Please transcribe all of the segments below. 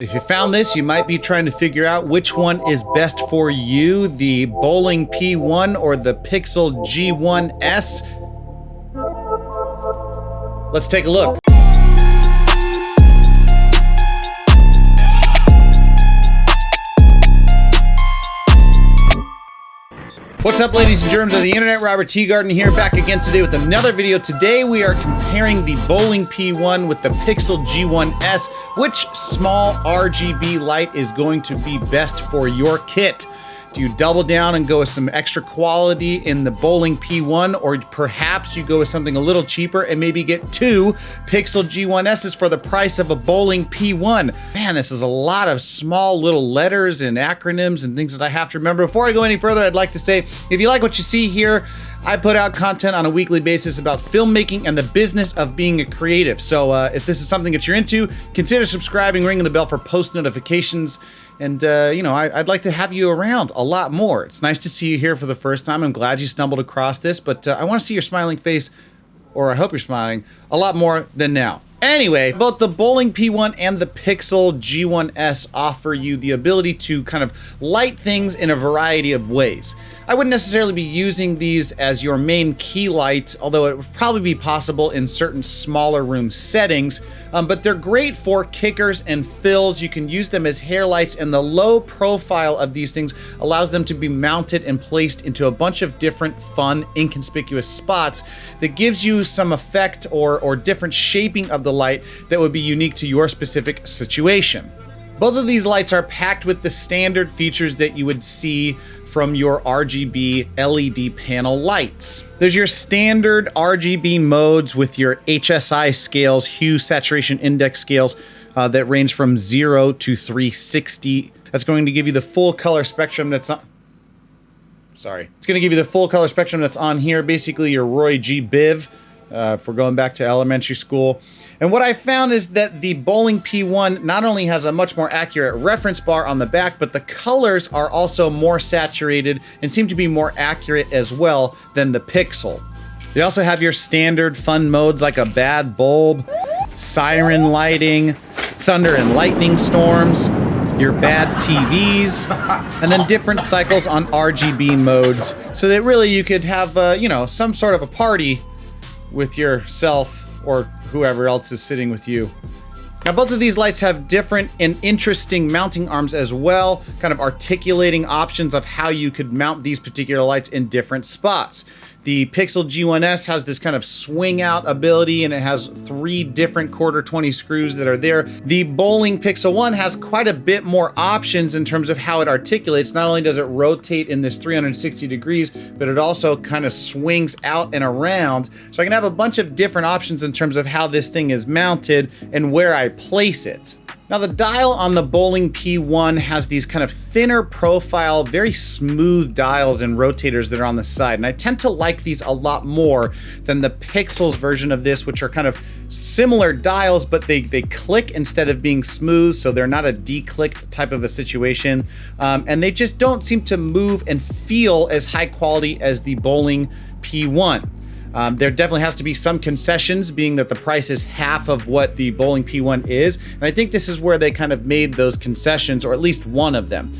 If you found this, you might be trying to figure out which one is best for you, the Boling P1 or the Pixel G1S. Let's take a look. What's up, ladies and germs of the internet? Robert Teegarden here, back again today with another video. Today we are comparing the Boling P1 with the Pixel G1S. Which small RGB light is going to be best for your kit? Do you double down and go with some extra quality in the Boling P1, or perhaps you go with something a little cheaper and maybe get two Pixel G1Ss for the price of a Boling P1? Man, this is a lot of small little letters and acronyms and things that I have to remember. Before I go any further, I'd like to say, if you like what you see here, I put out content on a weekly basis about filmmaking and the business of being a creative. So if this is something that you're into, consider subscribing, ringing the bell for post notifications. And, you know, I'd like to have you around a lot more. It's nice to see you here for the first time. I'm glad you stumbled across this, but I want to see your smiling face, or I hope you're smiling, a lot more than now. Anyway, both the Boling P1 and the Pixel G1S offer you the ability to kind of light things in a variety of ways. I wouldn't necessarily be using these as your main key light, although it would probably be possible in certain smaller room settings, but they're great for kickers and fills. You can use them as hair lights, and the low profile of these things allows them to be mounted and placed into a bunch of different fun, inconspicuous spots that gives you some effect or different shaping of the light that would be unique to your specific situation. Both of these lights are packed with the standard features that you would see from your RGB LED panel lights. There's your standard RGB modes with your HSI scales, hue saturation index scales, that range from 0 to 360. That's going to give you the full color spectrum that's on. Sorry. It's going to give you the full color spectrum that's on here, basically your Roy G. Biv. If we're going back to elementary school. And what I found is that the Boling P1 not only has a much more accurate reference bar on the back, but the colors are also more saturated and seem to be more accurate as well than the Pixel. You also have your standard fun modes like a bad bulb, siren lighting, thunder and lightning storms, your bad TVs, and then different cycles on RGB modes, so that really you could have, you know, some sort of a party with yourself or whoever else is sitting with you. Now, both of these lights have different and interesting mounting arms as well, kind of articulating options of how you could mount these particular lights in different spots. The Pixel G1S has this kind of swing out ability, and it has 3 different quarter 20 screws that are there. The Boling Pixel 1 has quite a bit more options in terms of how it articulates. Not only does it rotate in this 360 degrees, but it also kind of swings out and around. So I can have a bunch of different options in terms of how this thing is mounted and where I place it. Now, the dial on the Boling P1 has these kind of thinner profile, very smooth dials and rotators that are on the side. And I tend to like these a lot more than the Pixel's version of this, which are kind of similar dials, but they click instead of being smooth. So they're not a declicked type of a situation. And they just don't seem to move and feel as high quality as the Boling P1. There definitely has to be some concessions, being that the price is half of what the Boling P1 is. And I think this is where they kind of made those concessions, or at least one of them.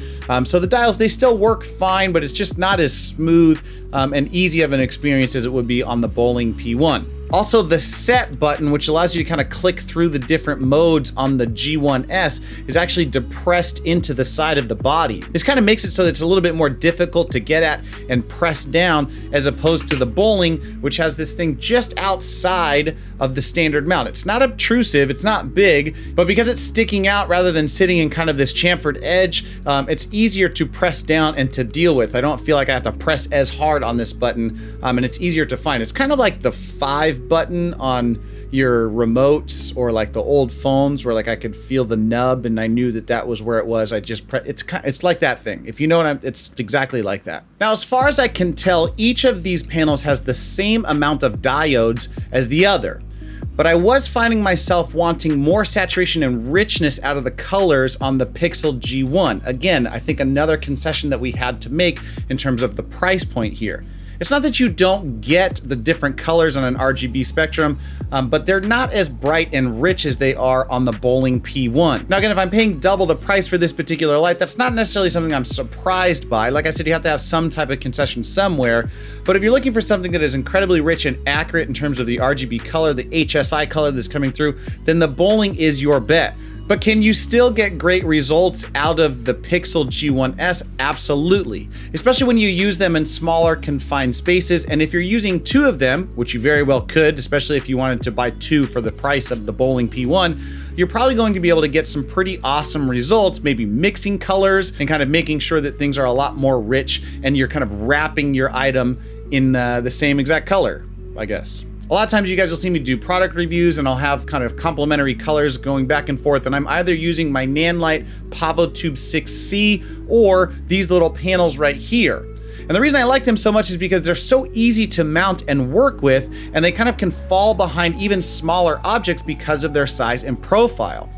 So the dials, they still work fine, but it's just not as smooth and easy of an experience as it would be on the Boling P1. Also, the set button, which allows you to kind of click through the different modes on the G1S, is actually depressed into the side of the body. This kind of makes it so that it's a little bit more difficult to get at and press down, as opposed to the Boling, which has this thing just outside of the standard mount. It's not obtrusive, it's not big, but because it's sticking out rather than sitting in kind of this chamfered edge, it's easier to press down and to deal with. I don't feel like I have to press as hard on this button, and it's easier to find. It's kind of like the 5 button on your remotes, or like the old phones where like I could feel the nub and I knew that was where it was. I just it's like that thing. If you know what it's exactly like that. Now, as far as I can tell, each of these panels has the same amount of diodes as the other. But I was finding myself wanting more saturation and richness out of the colors on the Pixel G1. Again, I think another concession that we had to make in terms of the price point here. It's not that you don't get the different colors on an RGB spectrum, but they're not as bright and rich as they are on the Boling P1. Now again, if I'm paying double the price for this particular light, that's not necessarily something I'm surprised by. Like I said, you have to have some type of concession somewhere, but if you're looking for something that is incredibly rich and accurate in terms of the RGB color, the HSI color that's coming through, then the Boling is your bet. But can you still get great results out of the Pixel G1S? Absolutely. Especially when you use them in smaller confined spaces. And if you're using two of them, which you very well could, especially if you wanted to buy two for the price of the Boling P1, you're probably going to be able to get some pretty awesome results, maybe mixing colors and kind of making sure that things are a lot more rich and you're kind of wrapping your item in the same exact color, I guess. A lot of times you guys will see me do product reviews and I'll have kind of complementary colors going back and forth, and I'm either using my Nanlite PavoTube 6C or these little panels right here. And the reason I like them so much is because they're so easy to mount and work with, and they kind of can fall behind even smaller objects because of their size and profile.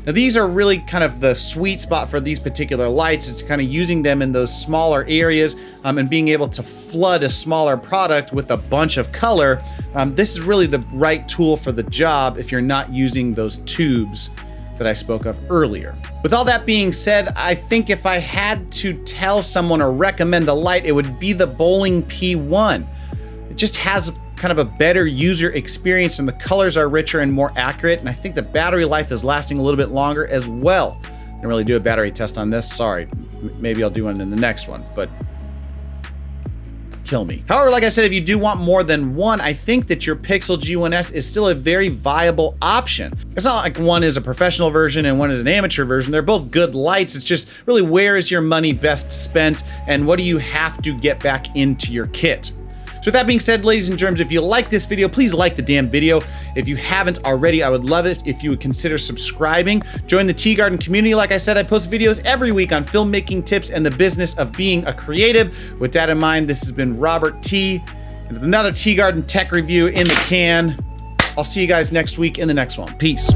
Now these are really kind of the sweet spot for these particular lights. It's kind of using them in those smaller areas and being able to flood a smaller product with a bunch of color. This is really the right tool for the job if you're not using those tubes that I spoke of earlier. With all that being said, I think if I had to tell someone or recommend a light, it would be the Boling P1. It just has kind of a better user experience and the colors are richer and more accurate, and I think the battery life is lasting a little bit longer as well. Didn't really do a battery test on this, sorry. Maybe I'll do one in the next one, but kill me. However, like I said, if you do want more than one, I think that your Pixel G1S is still a very viable option. It's not like one is a professional version and one is an amateur version. They're both good lights. It's just really where is your money best spent and what do you have to get back into your kit? So with that being said, ladies and germs, if you like this video, please like the damn video. If you haven't already, I would love it if you would consider subscribing. Join the Teegarden community. Like I said, I post videos every week on filmmaking tips and the business of being a creative. With that in mind, this has been Robert T, and with another Teegarden tech review in the can. I'll see you guys next week in the next one. Peace.